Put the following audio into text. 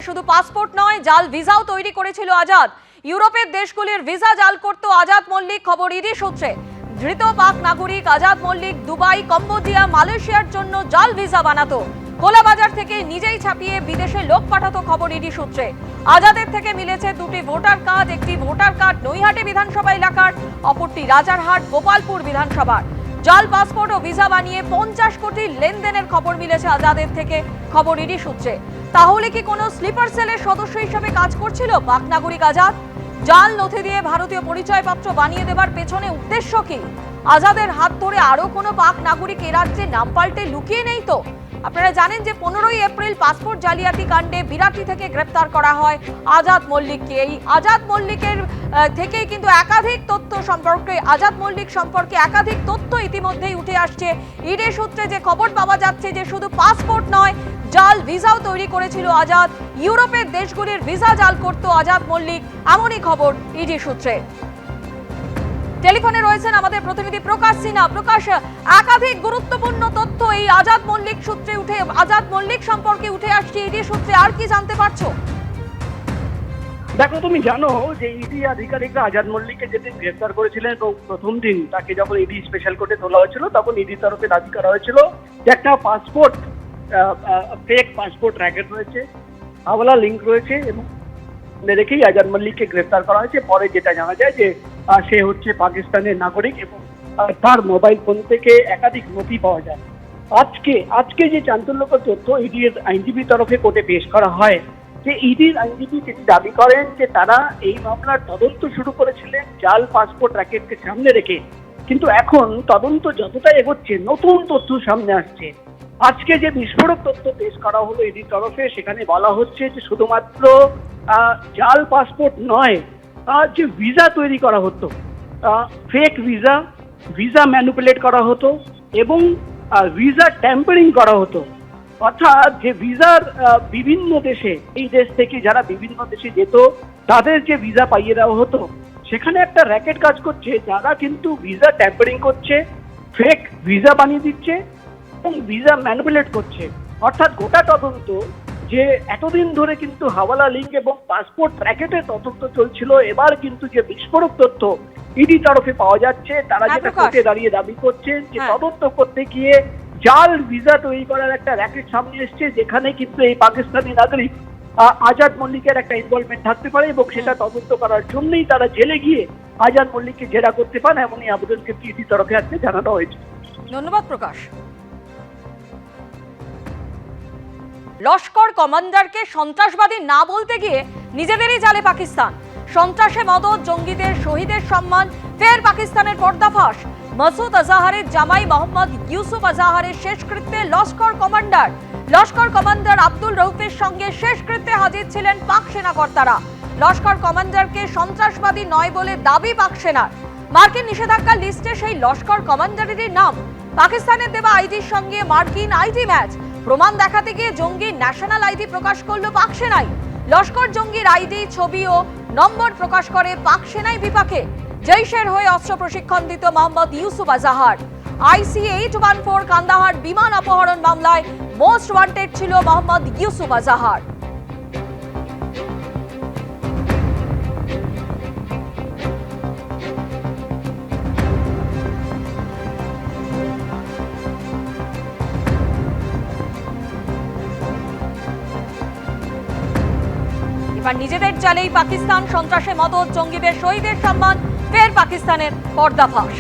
শুধু পাসপোর্ট নয়, জাল ভিসাও তৈরি করেছিল আজাদ। ইউরোপের দেশগুলির ভিসা জাল করত আজাদ মল্লিক, খবর ইডি সূত্রে। ধৃত পাক নাগরিক আজাদ মল্লিক দুবাই, কম্বোডিয়া, মালয়েশিয়ার জন্য জাল ভিসা বানাতো। কোলাবাজার থেকে নিজেই ছাপিয়ে বিদেশে লোক পাঠাতো, খবর ইডি সূত্রে। আজাদের থেকে মিলেছে দুটি ভোটার কার্ড, একটি ভোটার কার্ড নৈহাটি বিধানসভা এলাকার, অপরটি রাজারহাট গোপালপুর বিধানসভার। জাল পাসপোর্ট ও ভিসা বানিয়ে 50 কোটি লেনদেনের খবর মিলেছে আজাদের থেকে, খবর ইডি সূত্রে। তাহলে কি কোনো স্লিপার সেলের সদস্য হিসেবে কাজ করছিল পাক নাগরিক আজাদ? জাল নথি দিয়ে ভারতীয় পরিচয়পত্র বানিয়ে দেবার পেছনে উদ্দেশ্য কি? আজাদের হাত ধরে আরো কোনো পাক নাগরিক এ রাজ্যে নাম পাল্টে লুকিয়ে নেই তো? আপনারা জানেন যে 15ই এপ্রিল পাসপোর্ট জালিয়াতি কাণ্ডে বিরাটি থেকে গ্রেপ্তার করা হয় আজাদ মল্লিককে। এই আজাদ মল্লিকের থেকেই কিন্তু একাধিক তথ্য সম্পর্কে, আজাদ মল্লিক সম্পর্কে একাধিক তথ্য ইতিমধ্যেই উঠে আসছে। ইডি সূত্রে যে খবর পাওয়া যাচ্ছে যে শুধু পাসপোর্ট নয়, জাল ভিসাও তৈরি করেছিল আজাদ। ইউরোপের দেশগুলির ভিসা জাল করত আজাদ মল্লিক, এমনই খবর ইডি সূত্রে। টেলিফোনে রয়েছেন আমাদের প্রতিনিধি প্রকাশ সিনহা। প্রকাশ, একাধিক গুরুত্বপূর্ণ তথ্য এই আজাদ মল্লিক সূত্রে আজাদ মল্লিক সম্পর্কে উঠে আসছে ইডি সূত্রে, আর কি জানতে পারছো? দেখো, তুমি জানো যে ইডি আধিকারিকরা আজাদ মল্লিককে যেদিন গ্রেফতার করেছিলেন এবং প্রথম দিন তাকে যখন ইডি স্পেশাল কোর্টে তোলা হয়েছিল, তখন ইডির তরফে দাবি করা হয়েছিল যে একটা পাসপোর্ট, ফেক পাসপোর্ট র্যাকেট রয়েছে, হাওয়ালা লিঙ্ক রয়েছে, এবং রেখেই আজাদ মল্লিককে গ্রেফতার করা হয়েছে। পরে যেটা জানা যায় যে সে হচ্ছে পাকিস্তানের নাগরিক এবং তার মোবাইল ফোন থেকে একাধিক নথি পাওয়া যায়। আজকে যে চাঞ্চল্যকর তথ্য ইডির আইনজীবীর তরফে কোর্টে পেশ করা হয়, যে ইডির আইনজীবী যেটি দাবি করেন যে তারা এই মামলার তদন্ত শুরু করেছিলেন জাল পাসপোর্ট র্যাকেটকে সামনে রেখে, কিন্তু এখন তদন্ত যতটা এগোচ্ছে নতুন তথ্য সামনে আসছে। আজকে যে বিস্ফোরক তথ্য পেশ করা হলো ইডির তরফে, সেখানে বলা হচ্ছে যে শুধুমাত্র জাল পাসপোর্ট নয়, যে ভিসা তৈরি করা হতো, ফেক ভিসা ম্যানিপুলেট করা হতো এবং ভিসা ট্যাম্পারিং করা হতো। অর্থাৎ যে ভিসার বিভিন্ন দেশে, এই দেশ থেকে যারা বিভিন্ন দেশে যেত তাদের যে ভিসা পাইয়ে দেওয়া হতো, সেখানে একটা র্যাকেট কাজ করছে যারা কিন্তু ভিসা ট্যাম্পারিং করছে, ফেক ভিসা বানিয়ে দিচ্ছে এবং ভিসা ম্যানিপুলেট করছে। অর্থাৎ গোটা তদন্ত যে এতদিন ধরে কিন্তু হাওয়ালা লিঙ্ক এবং পাসপোর্ট র্যাকেটের তদন্ত চলছিল, এবার কিন্তু যে বিস্ফোরক তথ্য ইডি তরফে পাওয়া যাচ্ছে, তারা যেটা কোর্টে দাঁড়িয়ে দাবি করছেন যে তদন্ত করতে গিয়ে জাল ভিসা তৈরি করার একটা র্যাকেট সামনে এসছে, যেখানে কিন্তু এই পাকিস্তানি নাগরিক আজাদ মল্লিকের একটা ইনভলভমেন্ট থাকতে পারে এবং সেটা তদন্ত করার জন্যই তারা জেলে গিয়ে আজাদ মল্লিককে জেরা করতে পান, এমনই আবেদন কিন্তু ইডি তরফে আজকে জানানো হয়েছে। ধন্যবাদ প্রকাশ। লস্কর কমান্ডারকে সন্ত্রাসবাদী না বলতে গিয়ে নিজেদেরই জালে পাকিস্তান। সন্ত্রাসে মদদ, জঙ্গিদের শহীদের সম্মান, ফের পাকিস্তানের পর্দাফাঁস। মাসুদ আজাহারের জামাই মোহাম্মদ ইউসুফ আজাহারের শেষকৃত্যে লস্কর কমান্ডার আব্দুল রউফের সঙ্গে শেষকৃত্যে হাজির ছিলেন পাক সেনা কর্তারা। লস্কর কমান্ডারকে সন্ত্রাসবাদী নয় বলে দাবি পাক সেনার। মার্কিন নিষেধাজ্ঞার লিস্টে সেই লস্কর কমান্ডারেরই নাম। পাকিস্তানের দেওয়া আইডির সঙ্গে মার্কিন আইডি ম্যাচ। প্রমাণ দেখাতে গিয়ে জঙ্গির ন্যাশনাল আইডি প্রকাশ করল পাক সেনাই। লস্কর জঙ্গির আইডি, ছবি ও নম্বর প্রকাশ করে পাক সেনাই বিপাকে। জৈশের হয়ে অস্ত্র প্রশিক্ষণ দিত মোহাম্মদ ইউসুফ আজাহার। IC 814 কান্দাহার বিমান অপহরণ মামলায় মোস্ট ওয়ান্টেড ছিল মোহাম্মদ ইউসুফ আজাহার। এবার নিজেদের জালেই পাকিস্তান, সন্ত্রাসে মদদ, জঙ্গিদের শহীদের সম্মান, ফের পাকিস্তানের পর্দাফাঁস।